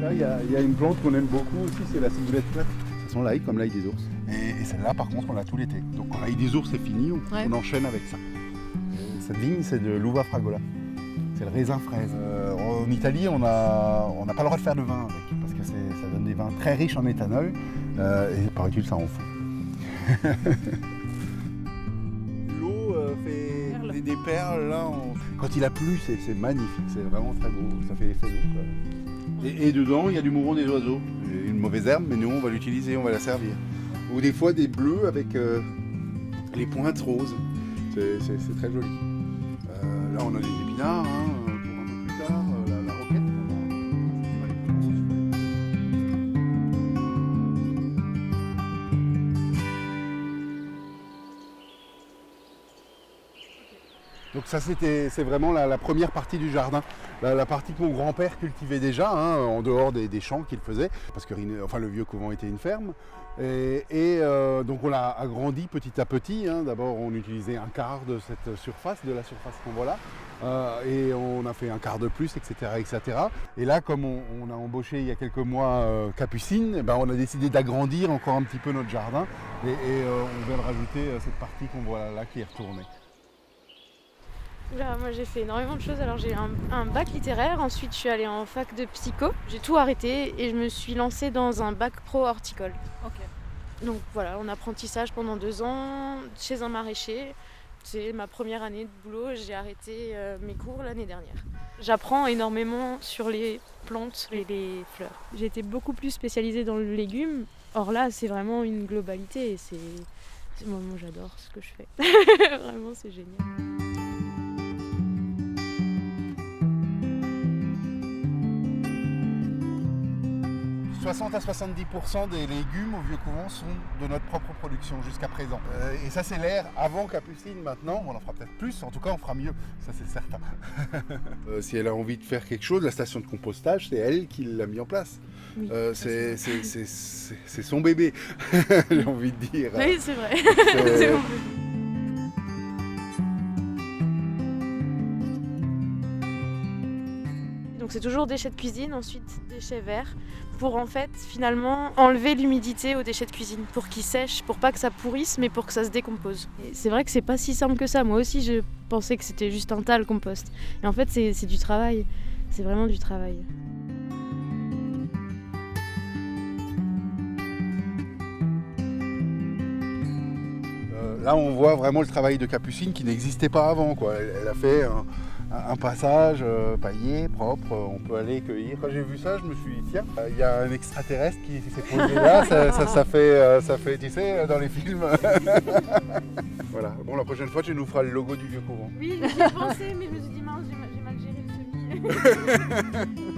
Là, il y a une plante qu'on aime beaucoup aussi, c'est la ciboulette plate. Ça sent l'ail comme l'ail des ours. Et celle-là, par contre, on l'a tout l'été. Donc quand l'ail des ours est fini, on enchaîne avec ça. Cette vigne, c'est de l'uva fragola. C'est le raisin fraise. En Italie, on n'a pas le droit de faire de vin avec, parce que ça donne des vins très riches en éthanol. Et paraît-il, ça en fout. L'eau fait des perles. Là, quand il a plu, c'est magnifique. C'est vraiment très beau. Ça fait l'effet d'eau. Et dedans, il y a du mouron des oiseaux. Une mauvaise herbe, mais nous, on va l'utiliser, on va la servir. Ou des fois, des bleus avec les pointes roses. C'est très joli. Là, on a des épinards, pour un peu plus tard, la roquette. Donc ça, c'est vraiment la première partie du jardin. La partie que mon grand-père cultivait déjà, en dehors des champs qu'il faisait, parce que le vieux couvent était une ferme. Donc on l'a agrandi petit à petit. D'abord, on utilisait un quart de cette surface, de la surface qu'on voit là. Et on a fait un quart de plus, etc. etc. Et là, comme on a embauché il y a quelques mois Capucine, on a décidé d'agrandir encore un petit peu notre jardin. Et on vient de rajouter cette partie qu'on voit là qui est retournée. Là, moi j'ai fait énormément de choses. Alors j'ai un bac littéraire, ensuite je suis allée en fac de psycho. J'ai tout arrêté et je me suis lancée dans un bac pro horticole. Donc voilà, en apprentissage pendant 2 ans chez un maraîcher. C'est ma première année de boulot, j'ai arrêté mes cours l'année dernière. J'apprends énormément sur les plantes et les fleurs. J'ai été beaucoup plus spécialisée dans le légume. Or là, c'est vraiment une globalité et moi j'adore ce que je fais. Vraiment, c'est génial. 60 à 70% des légumes au Vieux Couvent sont de notre propre production jusqu'à présent. Et ça, c'est l'ère avant Capucine. Maintenant, on en fera peut-être plus, en tout cas on fera mieux, ça c'est certain. Si elle a envie de faire quelque chose, la station de compostage, c'est elle qui l'a mis en place. Oui, c'est son bébé, j'ai envie de dire. Oui, c'est vrai. C'est mon bébé. Donc c'est toujours déchets de cuisine, ensuite déchets verts, pour en fait finalement enlever l'humidité aux déchets de cuisine, pour qu'ils sèchent, pour pas que ça pourrisse, mais pour que ça se décompose. Et c'est vrai que c'est pas si simple que ça. Moi aussi je pensais que c'était juste un tas le compost. Et en fait c'est du travail, c'est vraiment du travail. Là on voit vraiment le travail de Capucine qui n'existait pas avant, quoi. Elle a fait un passage paillé, propre, on peut aller cueillir. Quand j'ai vu ça, je me suis dit, tiens, il y a un extraterrestre qui s'est posé là, ça fait, tu sais, dans les films. Voilà, bon, la prochaine fois, tu nous feras le logo du Vieux Couvent. Oui, j'y ai pensé, mais je me suis dit, mince, j'ai mal géré le semis.